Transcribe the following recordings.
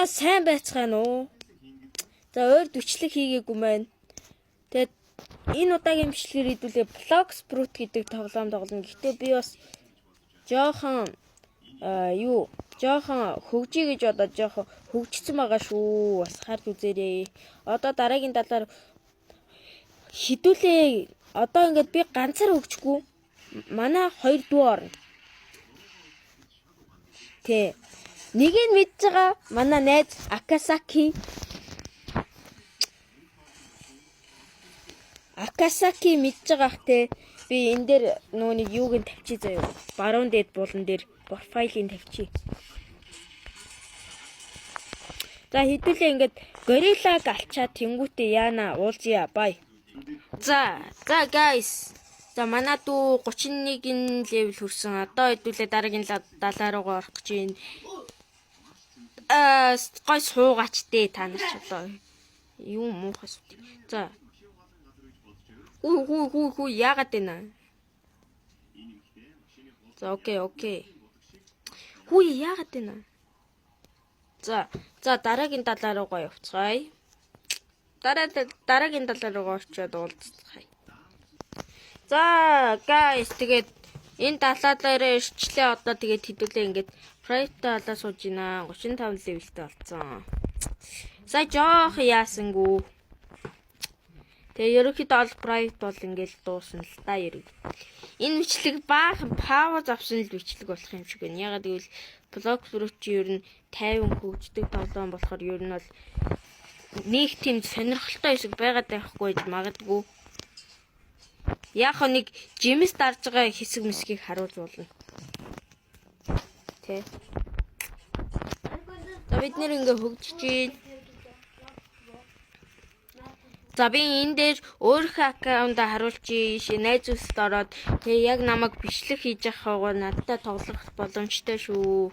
сайн байцгаана уу? За өөр дүчлэг хийгээгүй маань. Тэгээд энэ удаагийн бичлэгээр хэдүүлээ Blox Fruit гэдэг тоглоом тоглоно. Гэхдээ би бас жоохон хөгжий гэж бодоод жоохон хөгжсөн байгаа шүү. Бас хард үзээрэй. Одоо дараагийн талаар хэдүүлээ. Одоо ингээд би ганцаар хөгжихгүй. Манай хоёр дүү орно. Тэ. Нэг нь мэдж байгаа манай найз Акасаки мэдж байгаа хэ би энэ дээр нүунийг юуг нь тавьчих заяа. Баруун дээд булан дээр профайлыг тавьчих. За хэдүүлээ ингээд гориллаг алчаад тэнгүүтээ яана уулзъя бай. За guys. За манай дүү 31 левел хүрсэн. Одоо хэдүүлээ дараагийн 70 руугаа орох гэж байна. Гой суугаач дээ та нар ч болоо. Юу муухас. За. Хүү яагаад вэ наа? За окей. Хүү яагаад вэ наа? За дараагийн 70 руугаа явцгаая. Дараагийн 70 руугаа очиод уулзцгаая. За guys тэгээд энэ 70 дээр ирчлээ одоо тэгээд хэдүүлээ ингээд private талаа сууж гинэ 35 левелтэй болсон. Сая жоох яасангүй. Тэгээ ерөнхийдөө ол private бол ингээд дуусна л та ерөг. Энэ бичлэг баахан power авсан л бичлэг болох юм шиг байна. Ягаад гэвэл Blox Fruit чи ер нь 50 хөгждөг тоглоом болохоор ер нь бол нэг тийм сонирхолтой хэсэг байгаад байхгүй гэж магадгүй. Яг нэг жимс дарж байгаа хэсэг мэсгийг харуулж болно. Тэ. За бид нэр ингээ хөгжиж байна. За би энэ дээр өөрийнхөө аккаунтаа харуулчих. Найз үсэлд ороод тэгээ яг намайг бичлэг хийж явах надтай тоглох боломжтой шүү.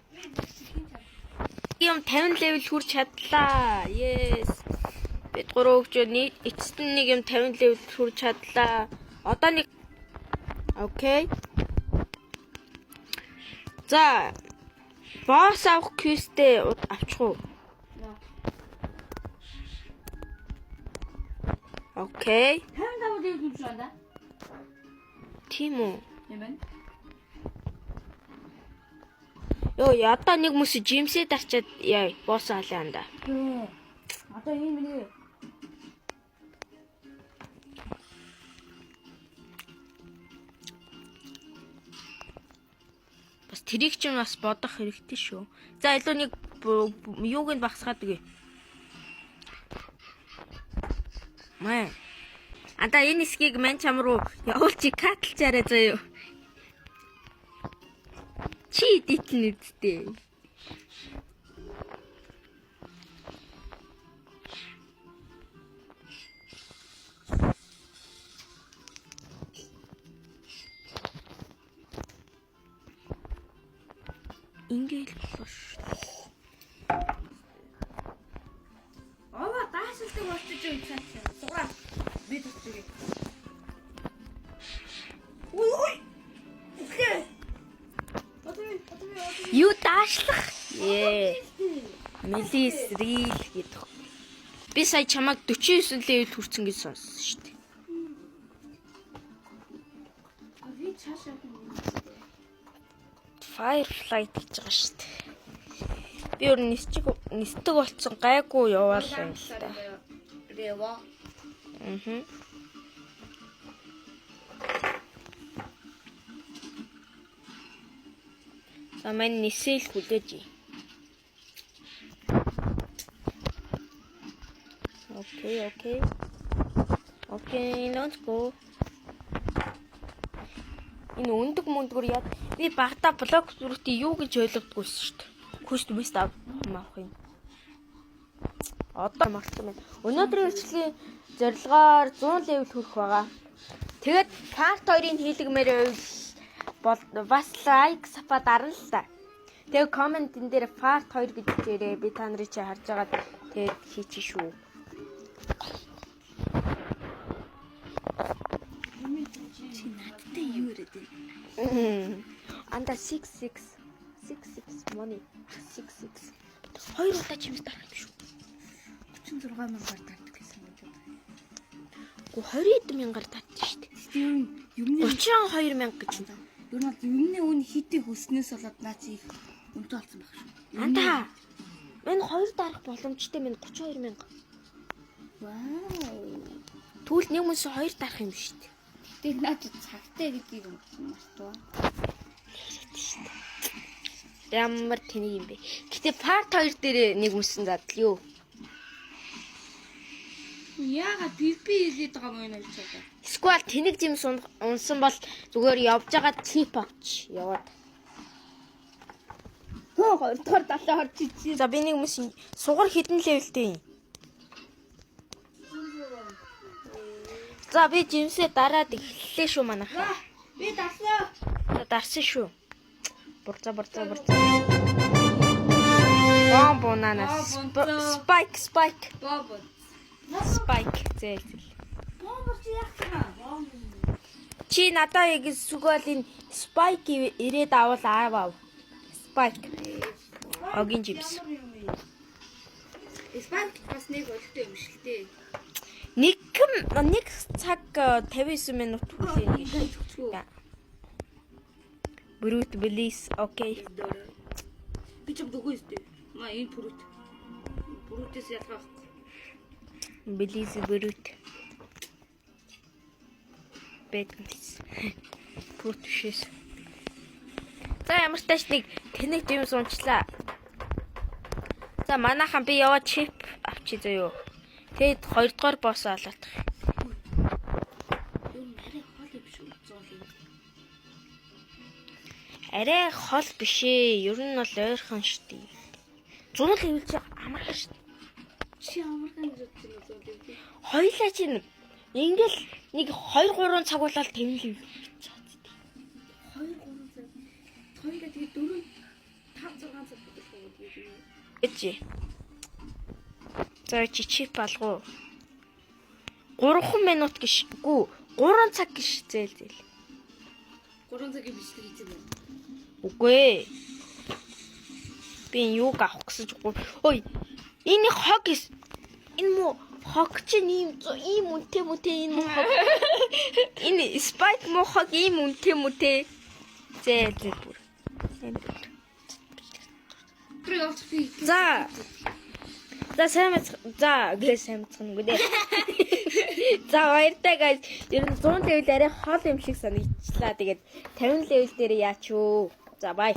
Юм 50 левел хүрч чадлаа. Yes. Бид гурав хөгжөө эцэст нь нэг юм 50 левел хүрч чадлаа. Одоо нэг окей. За босс авах квестээ авчих уу? Окей. 55 левел юм шиг байна. Тийм үү? Тийм байна. Одоо нэг мөс жимсээ дарчаад яа босс алаанда. Одоо энэ миний Тэрийг ч бас бодох хэрэгтэй шүү. За илүү нэг юуг нь багсгаад үгүй. Маа. Ада энэ хэсгийг мань чам руу явуулчих катлчаарай заяа. Чи дитэн үсттэй. Ингээл болоо шүү. даашилдаг болчих юм цааш. Сугаа. Би төсөв. Ой. Окей. Юу даашлах? Мелис рил гэдэг. Би сая чамайг 49 левел хүрсэн гэж сонссон шүү дээ. Би цаашаа Firefly гэж байгаа шүү дээ. Би өөр нисдэг болцсон гайгүй яваалаа юм л та. Рева. За мань нисэл хүлээж. Окей, let's go. Энэ өндөг мөндгөр яа. Би багтаа Blox Fruit-ийг юу гэж ойлгодгүйсэн шүү дээ. Квест мэст авах юм. Одоо мартсан байна. Өнөөдрийн бичлэгийн зорилгоор 100 левел хүрэх байгаа. Тэгээд part 2-ын хийлгмээр бол бас лайк сапа дарна л та. Тэгээд комент энэ дээр part 2 гэж хэлээрэй. Би та нарыг чи харж байгаа. Тэгээд хийчих шүү. надтай юу яриад вэ? Анда 66 money 66 2 удаа чимээс дарах юм шүү. 36,000-аар татдаг гэсэн үг. Гү 20,000-аар татдаг шүү дээ. Юмны 32,000 гэж байна. ер нь бол юмны үн хитий хөснөөс болоод наач их үнэтэй болсон байх шүү. Антаа. Мэн 2 дарах боломжтой минь 32,000. Вау. Түүл нэг мөс 2 дарах юм шүү дээ. Тэг наач цагтай гэдгийг мартав. Ямар тэнийг юм бэ? Гэтэ part 2 дээр нэг мөсөн задал юу? Яагаад пипи хийгээд байгаа юм энэ ч. Сквал тэнэг жимс унсан бол зүгээр явж байгаа чип авч яваад. Хөө 2 дахь далаа орж ичээ. За би нэг мөс сугар хідэн левелтэй юм. За би жимсээ дараад эхэллээ шүү манайхаа. Би дарснаа. Дарсан шүү. Бурцаа. Бомбонанас. Spike. Бобо. Spike зээл. Бомбо чи яах вэ? Чи надаа яг сүгэл энэ Spike ирээд авал аав. Spike. Огийн жимс. Спайк бас нэг өлтөө юм шиг дээ. Нэг цаг 59 минут хүлээн гэж. Брут please. Окей. Би ч бүгөө өстэй. Ма энэ брут. Брутээс ялгаах. Please брут. Бэтмис. Брут шээс. За ямар ч тач нэг тэнэг жимс унчлаа. За манайхан би яваа чип авчи зөө юу. Тэгэд 2 дугаар босс олоод. Арай хол биш ээ. Ер нь бол ойрхон штий. 100 левел чи амархан штий. Чи амархан гэж бодсон үү? Хоёлаа чи ингээл нэг 2-3 цаг болоод 50 левел чаад. 2-3 цаг. Хоёлаа тэгээ 4-5-6 цаг болох уу гэдэг. Эжи. За чи чип алгуу. 3 минут гişгүй 3 цаг гişзээл. 3 цагийн бичлэг хийсэн байна. Үгүй ээ. Би юуг авах гэж байна. Ой. Энэ хог энэ муу хог чинь ийм үнэтэй энэ муу хог. Энэ спайк муу хог ийм үнэтэй. Зээл бүр. Тэр явах би. За сайн мэцхан үгүй дээ. За баяртай guys. Ер нь 100 level арай хол юм шиг санагчлаа. Тэгээд 50 level дээр яач юу. За бай.